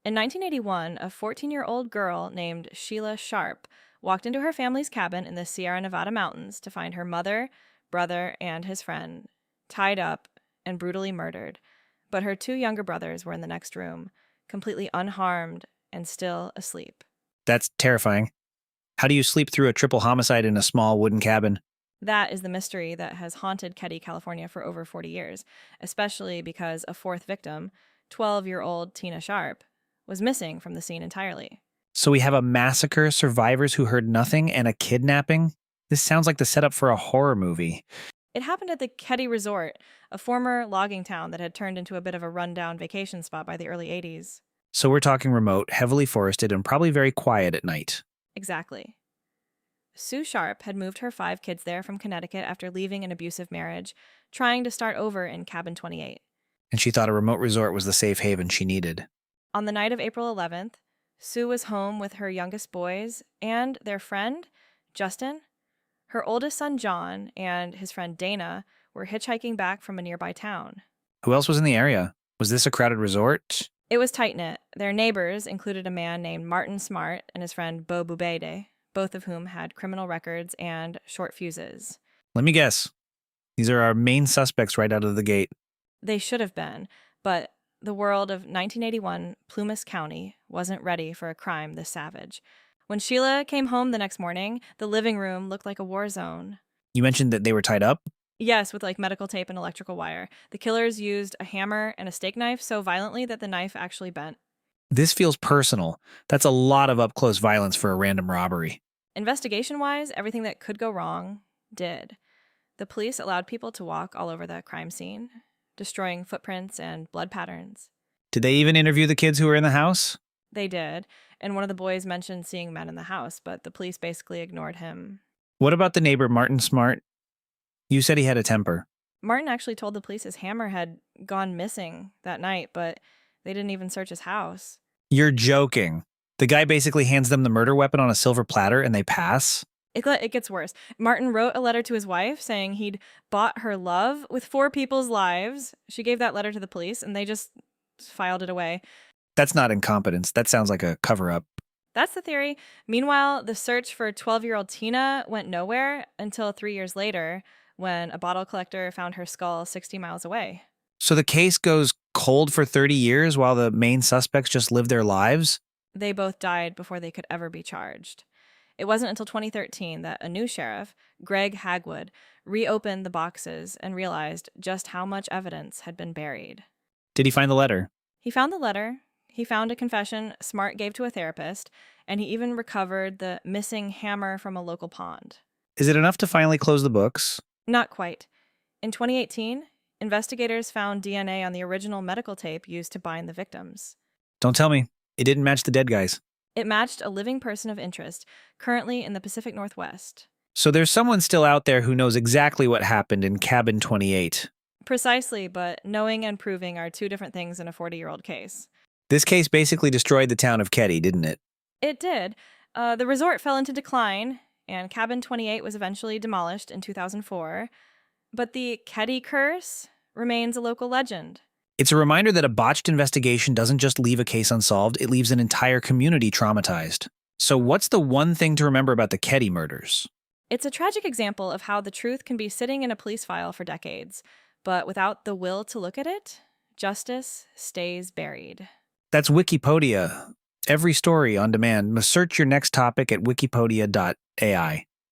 In 1981, a 14-year-old girl named Sheila Sharp walked into her family's cabin in the Sierra Nevada mountains to find her mother, brother, and his friend tied up and brutally murdered. But her two younger brothers were in the next room, completely unharmed and still asleep. That's terrifying. How do you sleep through a triple homicide in a small wooden cabin? That is the mystery that has haunted Keddie, California for over 40 years, especially because a fourth victim, 12-year-old Tina Sharp, was missing from the scene entirely. So we have a massacre, survivors who heard nothing, and a kidnapping? This sounds like the setup for a horror movie. It happened at the Keddie Resort, a former logging town that had turned into a bit of a rundown vacation spot by the early 80s. So we're talking remote, heavily forested, and probably very quiet at night. Exactly. Sue Sharp had moved her 5 kids there from Connecticut after leaving an abusive marriage, trying to start over in Cabin 28. And she thought a remote resort was the safe haven she needed. On the night of April 11th, Sue was home with her youngest boys and their friend, Justin. Her oldest son, John, and his friend Dana were hitchhiking back from a nearby town. Who else was in the area? Was this a crowded resort? It was tight-knit. Their neighbors included a man named Martin Smart and his friend Bo Bubede, both of whom had criminal records and short fuses. Let me guess. These are our main suspects right out of the gate. They should have been, but the world of 1981 Plumas County wasn't ready for a crime this savage. When Sheila came home the next morning, the living room looked like a war zone. You mentioned that they were tied up? Yes, with like medical tape and electrical wire. The killers used a hammer and a steak knife so violently that the knife actually bent. This feels personal. That's a lot of up-close violence for a random robbery. Investigation-wise, everything that could go wrong did. The police allowed people to walk all over the crime scene, destroying footprints and blood patterns. Did they even interview the kids who were in the house? They did, and one of the boys mentioned seeing men in the house, but the police basically ignored him. What about the neighbor, Martin Smart? You said he had a temper. Martin actually told the police his hammer had gone missing that night, but they didn't even search his house. You're joking. The guy basically hands them the murder weapon on a silver platter and they pass? It gets worse. Martin wrote a letter to his wife saying he'd bought her love with 4 people's lives. She gave that letter to the police, and they just filed it away. That's not incompetence. That sounds like a cover-up. That's the theory. Meanwhile, the search for 12-year-old Tina went nowhere until 3 years later, when a bottle collector found her skull 60 miles away. So the case goes cold for 30 years while the main suspects just live their lives? They both died before they could ever be charged. It wasn't until 2013 that a new sheriff, Greg Hagwood, reopened the boxes and realized just how much evidence had been buried. Did he find the letter? He found the letter, he found a confession Smart gave to a therapist, and he even recovered the missing hammer from a local pond. Is it enough to finally close the books? Not quite. In 2018, investigators found DNA on the original medical tape used to bind the victims. Don't tell me. It didn't match the dead guys. It matched a living person of interest, currently in the Pacific Northwest. So there's someone still out there who knows exactly what happened in Cabin 28. Precisely, but knowing and proving are 2 different things in a 40-year-old case. This case basically destroyed the town of Keddie, didn't it? It did. The resort fell into decline, and Cabin 28 was eventually demolished in 2004. But the Keddie curse remains a local legend. It's a reminder that a botched investigation doesn't just leave a case unsolved, it leaves an entire community traumatized. So what's the one thing to remember about the Keddie murders? It's a tragic example of how the truth can be sitting in a police file for decades, but without the will to look at it, justice stays buried. That's Wikipedia. Every story on demand. Search your next topic at wikipedia.ai.